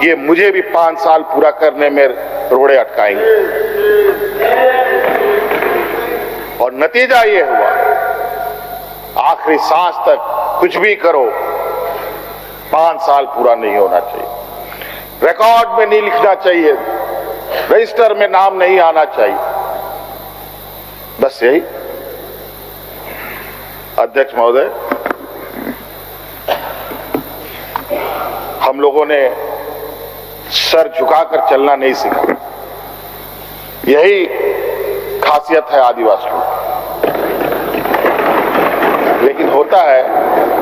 ये मुझे भी 5 साल पूरा करने में रोड़े अटकाएंगे। और नतीजा ये हुआ, आखिरी सांस तक कुछ भी करो 5 साल पूरा नहीं होना चाहिए, रिकॉर्ड में नहीं लिखना चाहिए, रजिस्टर में नाम नहीं आना चाहिए। बस यही। अध्यक्ष महोदय, हम लोगों ने सर झुकाकर चलना नहीं सीखा, यही खासियत है आदिवासियों। लेकिन होता है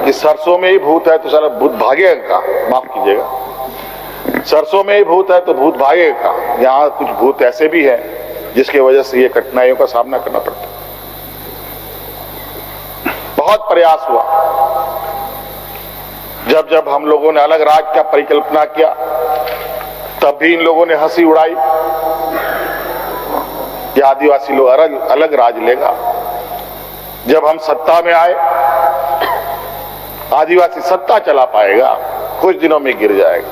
कि सरसों में ही भूत है तो सारा भूत भागेगा का, माफ कीजिएगा, सरसों में ही भूत है तो भूत भागेगा का। यहाँ कुछ भूत ऐसे भी हैं जिसकी वजह से ये कठिनाइयों का सामना करना पड़ता है। बहुत प्रयास हुआ, जब जब हम लोगों ने अलग राज्य का परिकल्पना किया तब भी इन लोगों ने हंसी उड़ाई कि आदिवासी लोग अलग राज लेगा। जब हम सत्ता में आए, आदिवासी सत्ता चला पाएगा, कुछ दिनों में गिर जाएगा।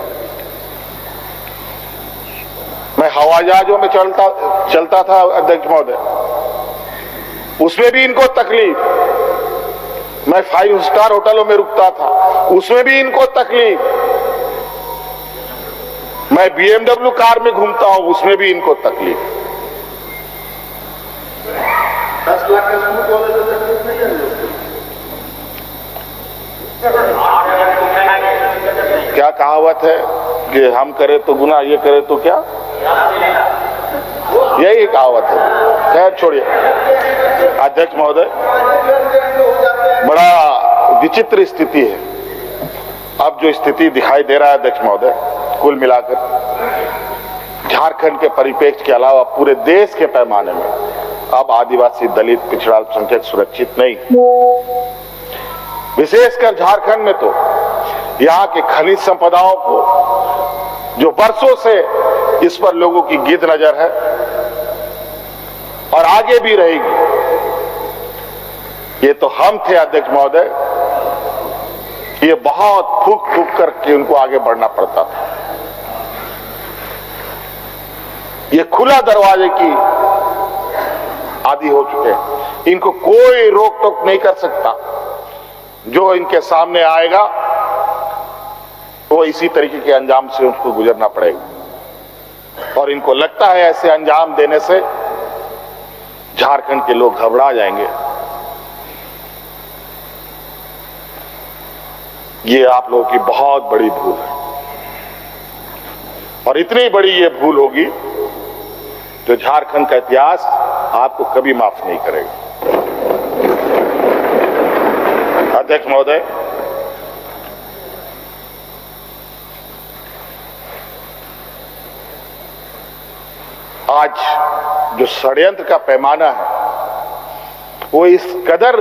मैं हवाई जहाजों में चलता था अध्यक्ष महोदय, उसमें भी इनको तकलीफ। मैं 5 स्टार होटलों में रुकता था, उसमें भी इनको तकलीफ। मैं BMW कार में घूमता हूं, उसमें भी इनको तकलीफ। 10 लाख का सूट वाले तो तकलीफ नहीं है। क्या कहावत है कि हम करे तो गुनाह, ये करे तो क्या, यही कहावत है। खैर छोड़िए। अध्यक्ष महोदय, बड़ा विचित्र स्थिति है। अब जो स्थिति दिखाई दे रहा है अध्यक्ष महोदय, कुल मिलाकर झारखंड के परिप्रेक्ष्य के अलावा पूरे देश के पैमाने में अब आदिवासी, दलित, पिछड़ा अल्पसंख्यक सुरक्षित नहीं। विशेषकर झारखंड में तो यहाँ के खनिज संपदाओं को, जो वर्षों से इस पर लोगों की गिद्ध नजर है और आगे भी रहेगी। ये तो हम थे अध्यक्ष महोदय, ये बहुत फूक फूक करके उनको आगे बढ़ना पड़ता था। ये खुला दरवाजे की आदि हो चुके हैं, इनको कोई रोक टोक नहीं कर सकता। जो इनके सामने आएगा वो इसी तरीके के अंजाम से उसको गुजरना पड़ेगा। और इनको लगता है ऐसे अंजाम देने से झारखंड के लोग घबरा जाएंगे। ये आप लोगों की बहुत बड़ी भूल है, और इतनी बड़ी ये भूल होगी तो झारखंड का इतिहास आपको कभी माफ नहीं करेगा। अध्यक्ष महोदय, आज जो षड्यंत्र का पैमाना है वो इस कदर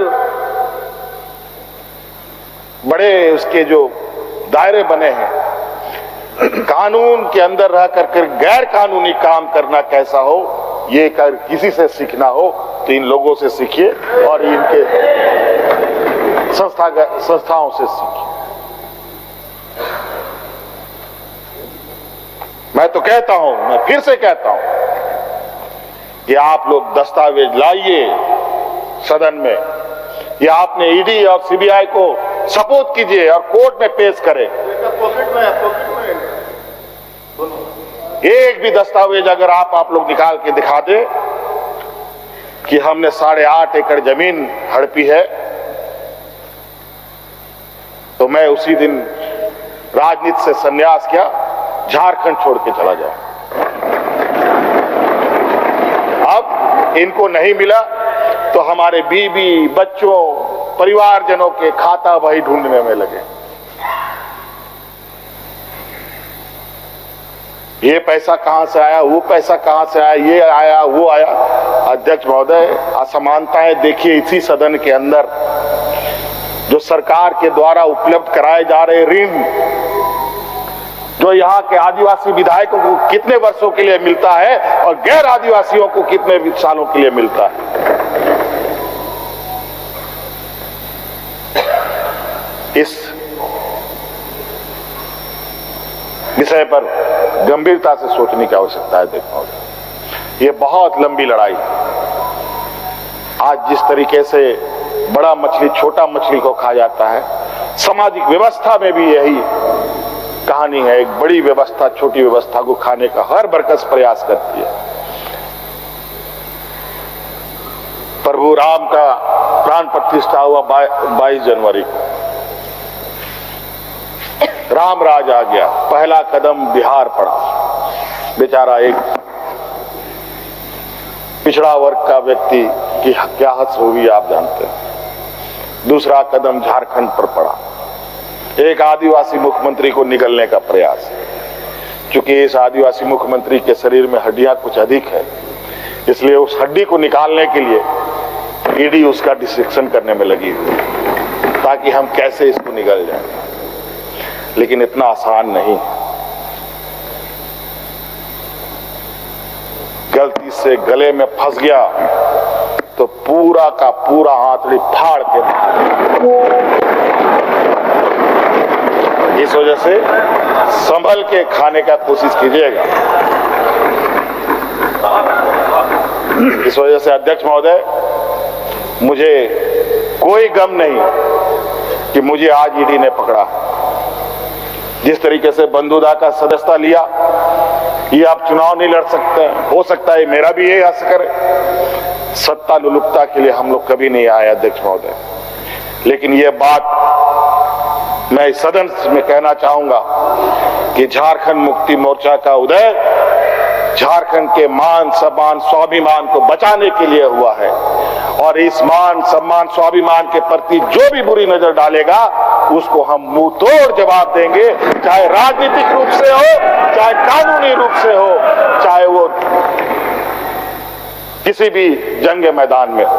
बड़े उसके जो दायरे बने हैं, कानून के अंदर रह कर गैर कानूनी काम करना कैसा हो, ये कर किसी से सीखना हो तो इन लोगों से सीखिए और इनके संस्थाओं से सीखिए। मैं तो कहता हूं, मैं फिर से कहता हूं कि आप लोग दस्तावेज लाइए सदन में, या आपने ईडी और सीबीआई को सपोर्ट कीजिए और कोर्ट में पेश करें। एक भी दस्तावेज अगर आप लोग निकाल के दिखा दे कि हमने 8.5 एकड़ जमीन हड़पी है, तो मैं उसी दिन राजनीति से संन्यास किया, झारखंड छोड़ के चला जाऊं। अब इनको नहीं मिला तो हमारे बीवी, बच्चों, परिवारजनों के खाता वही ढूंढने में लगे। ये पैसा कहां से आया, वो पैसा कहां से आया, ये आया, वो आया। अध्यक्ष महोदय, असमानताएं देखिए इसी सदन के अंदर। जो सरकार के द्वारा उपलब्ध कराए जा रहे ऋण, जो यहाँ के आदिवासी विधायकों को कितने वर्षों के लिए मिलता है और गैर आदिवासियों को कितने सालों के लिए मिलता है। विषय पर गंभीरता से सोचने की आवश्यकता है। देखो, ये बहुत लंबी लड़ाई। आज जिस तरीके से बड़ा मछली छोटा मछली को खा जाता है, सामाजिक व्यवस्था में भी यही कहानी है। एक बड़ी व्यवस्था छोटी व्यवस्था को खाने का हर बरकस प्रयास करती है। प्रभु राम का प्राण प्रतिष्ठा हुआ 22 जनवरी को। राम राज आ गया, पहला कदम बिहार पड़ा। बेचारा एक पिछड़ा वर्ग का व्यक्ति की क्या हद होगी आप जानते हैं। दूसरा कदम झारखंड पर पड़ा, एक आदिवासी मुख्यमंत्री को निगलने का प्रयास। क्योंकि इस आदिवासी मुख्यमंत्री के शरीर में हड्डियां कुछ अधिक है, इसलिए उस हड्डी को निकालने के लिए ईडी उसका डिसेक्शन करने में लगी हुई, ताकि हम कैसे इसको निगल जाएं। लेकिन इतना आसान नहीं। गलती से गले में फंस गया तो पूरा का पूरा हाथड़ी फाड़ के इस वजह से संभल के खाने का कोशिश कीजिएगा। इस वजह से अध्यक्ष महोदय, मुझे कोई गम नहीं कि मुझे आज ईडी ने पकड़ा। जिस तरीके से बंधुदा का सदस्यता लिया, ये आप चुनाव नहीं लड़ सकते। हो सकता है मेरा भी यही असर है। सत्ता लुलुपता के लिए हम लोग कभी नहीं आए अध्यक्ष महोदय। लेकिन ये बात मैं इस सदन में कहना चाहूंगा कि झारखंड मुक्ति मोर्चा का उदय झारखंड के मान सम्मान स्वाभिमान को बचाने के लिए हुआ है। और इस मान सम्मान स्वाभिमान के प्रति जो भी बुरी नजर डालेगा उसको हम मुंह तोड़ जवाब देंगे, चाहे राजनीतिक रूप से हो, चाहे कानूनी रूप से हो, चाहे वो किसी भी जंग मैदान में हो।